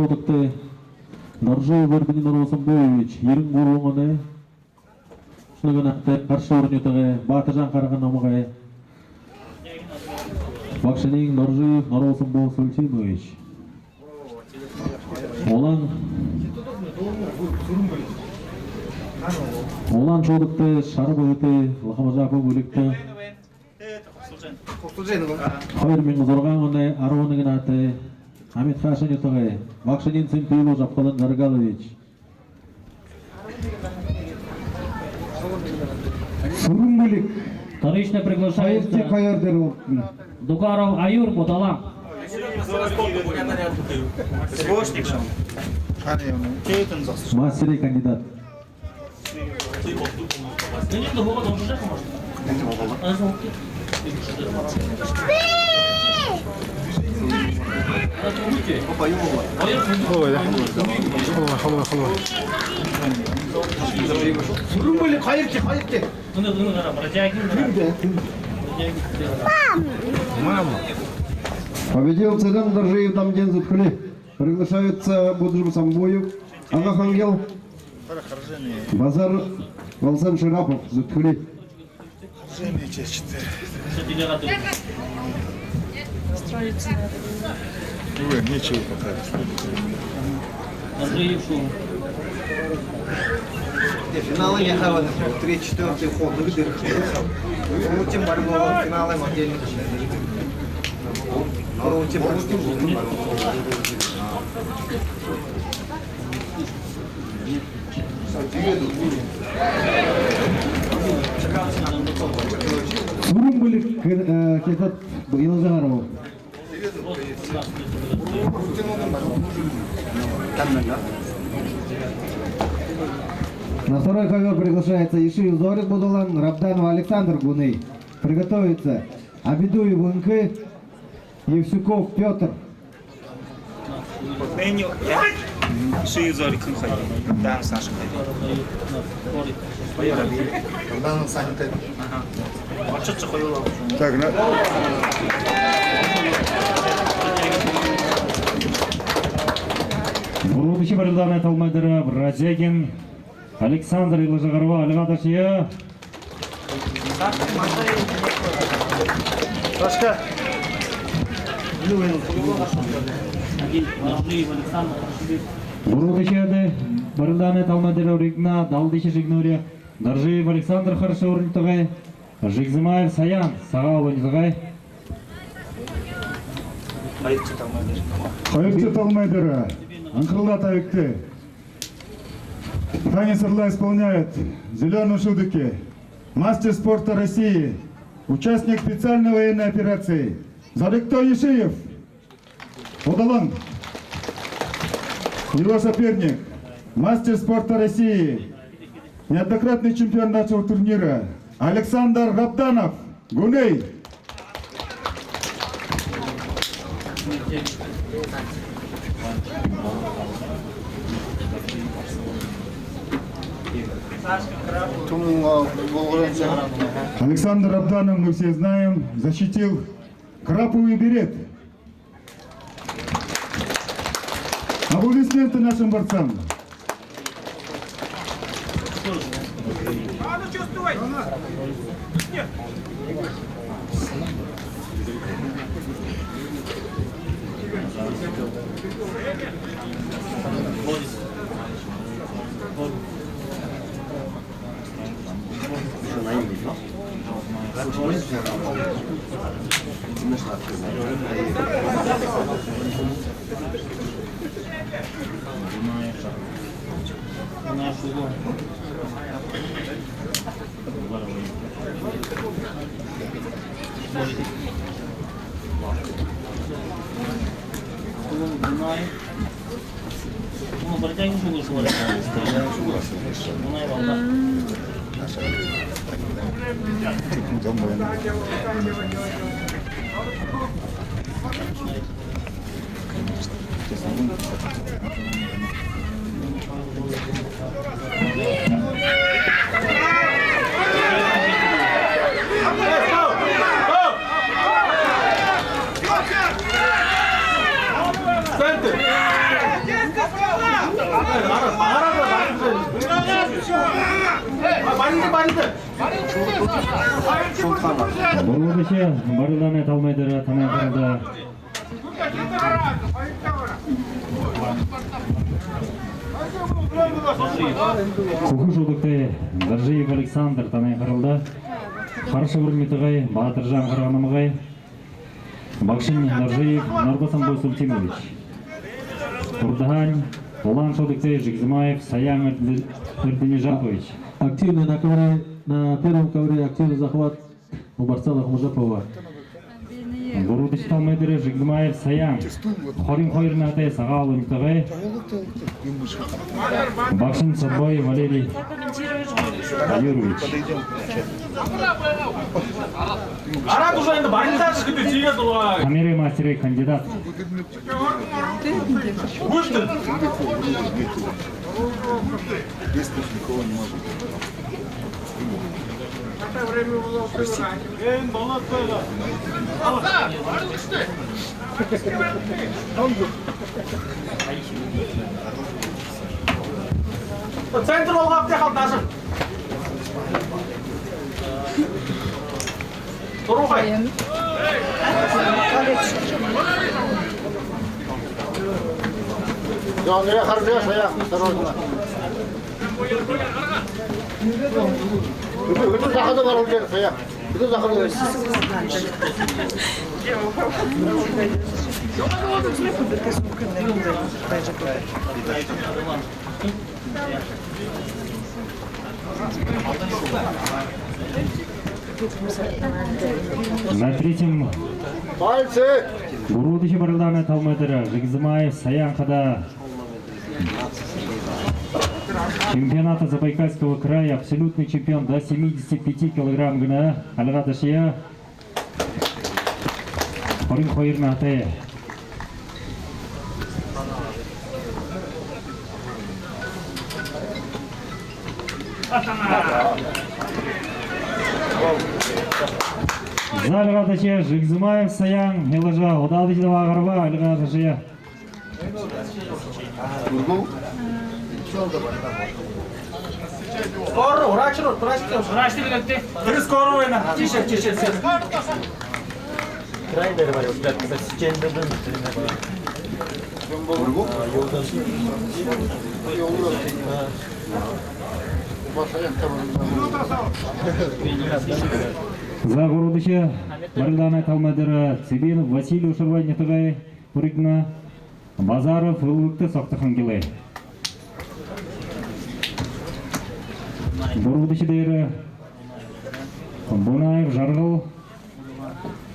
çoğdukta Narjı Verminin Orosambuyevich, Yerin Gurluğunu, şuna gönakta karşı ornyutuğu, Batıcan Karagın Namığı, Bakşının Narjı Orosambuyevich Sulçimuyevich. Olan çoğdukta şarı boyutu, Lıkımacapı bölükte, Hayır min zorgağını, Arvonu gınatı, Hamid Haşan yutuğu, Bakşının Simpiyevo Japkalın Gargalovich. Сурумбулик. Вторично приглашается Поезде Каярдеров. Дукаров Аюр Будалам. Мастері кандидат. Сурумбулик hayırki. Победил Цыган Доржиев Дамден Зуткали. Приглашается Буджим Самбоев, Агахангел, Базар Волсан Шарапов Зуткали. Нечего показать. Финалы не хаваны, 3-4 ход выдержали. Ну, тем более финалы отдельно. Ну, тем более. Сурумбулик Кефат Елжаров. На второй ковер приглашается Ишиев Зорик Будулан, Рабданов Александр Гуней. Приготовиться Абидуев УНК, Евсюков Петр. Ишиев Зорик Хай. Да, Саша Хай. Так, Бурудыши барылдарына талмайдыры Бразегин Александр Илыжығырва Алығадашия. Сашка. Бурудыши барылдарына талмайдыры Ригна Далдыши Жигнурия Наржиев Александр Харшы орнытығай Жигзимаев Саян Сағау Ванизығай. Хайырчы Талмайдыра, Анкрылда Тавикты. Танец Орла исполняет зеленые шудыки. Мастер спорта России, участник специальной военной операции. Зарыкто Ишиев, Будалан. Его соперник, мастер спорта России, неоднократный чемпион нашего турнира Александр Рабданов, Гуней. Александр Рабданов, мы все знаем, защитил краповый берет. Аплодисменты нашим борцам. Центр! Бородичи Барылданы Талмайдыры тамай қырылды. Куху жолдықты Даржиев Александр танай қырылды. Қаршы құрметіғай Батыржан Қырғанымығай. Бақшын Даржиев Нарбасан Бойсултимович. Турдыгань Улан Шодыкте Жигзимаев Саян Эрденежакович. Активный на первом ковре активный захват у борца Лахмужапова. Бородичи Талмайдыры Жигзимаев Саян. Хорим Хойрнаты Сағалы Митағай. Бақшын Садбой Валерий Аюрович. Камеры мастері кандидат. Центр olmak da kaldı. Durun bakayım. Ya nereye harcıyorsun ya? Sarhoşlar. Bütün zakatı var olacak ya. Bütün zakatı var. На третьем Пальцы! Бородичи Барылданы Талмайдыры Жигзимаев Саян Хада. Чемпионата Забайкальского края, абсолютный чемпион до 75 килограмм гына Алирадашия. Хорин Хойрнаты. За Алирадашия Жигзимаев Саян Хилажа. Удалдычи Давагарова Алирадашия. Скоро, врачу, врачу бекте. Ты скоро война. Тише, тише, тише. Крайдер var ya, kısa sıçendirdim. Yoldan. За Бородичи Барылданы Талмайдыры Цибинов Василий Ушарвайнетыгай Уригна. Базаров Улыкты Соқтыхангилы. Бородичи дейрі Бунаев Жарғыл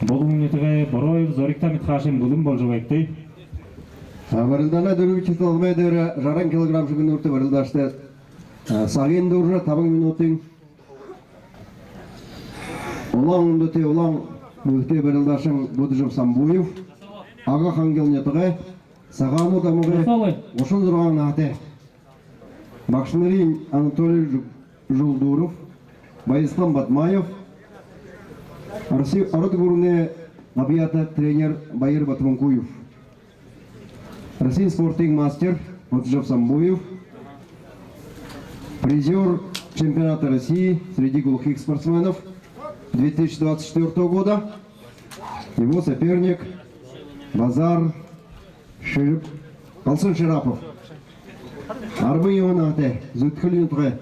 Болуңнетыгай Бороев Зорикта Митхашим Гудым Болжывайкты. Барылдана дөрүгүчү Талмайдыры жаран килограмм жүгүн урты барылдашты. Сагын дуржа табың минутын. Улан дөте улан мөхте барылдашын Будыжов Самбуев. Ага хангелнетыгай Сагану дамыгы ошол дурган аты. Бакшнырин Анатолий Жулдуров, Байислам Батмаев, Арыгурне Набията тренер Байыр Батманкуев, Российский спортинг мастер Будыжов Самбуев, призер чемпионата России среди глухих спортсменов 2024 года, его соперник Базар Алсын Шарапов. Арбы Ионаты, Зуткалинтре,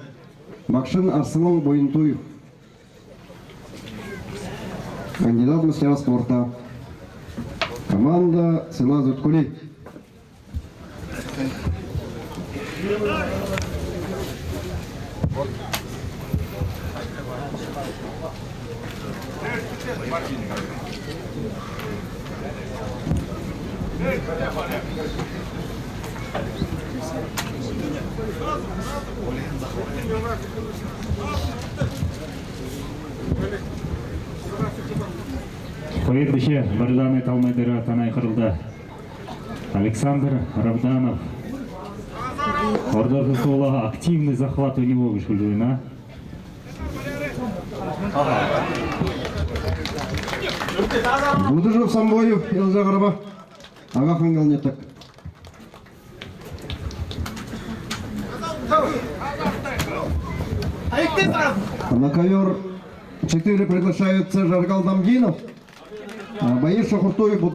Бакшин Арсенал Бойнтуев. Кандидат в мастера спорта. Команда села Зуткули. Поедбише Барылданы Талмайдыры танай қырылды. Александр Равданов. Ордорды сола активный захват у него вышел жуйна. Будыжов Самбоев, Елжағарба. Ага хангелнетак. На ковер 4 приглашаются Жаргал Дамдинов, Баир Шахуртуев.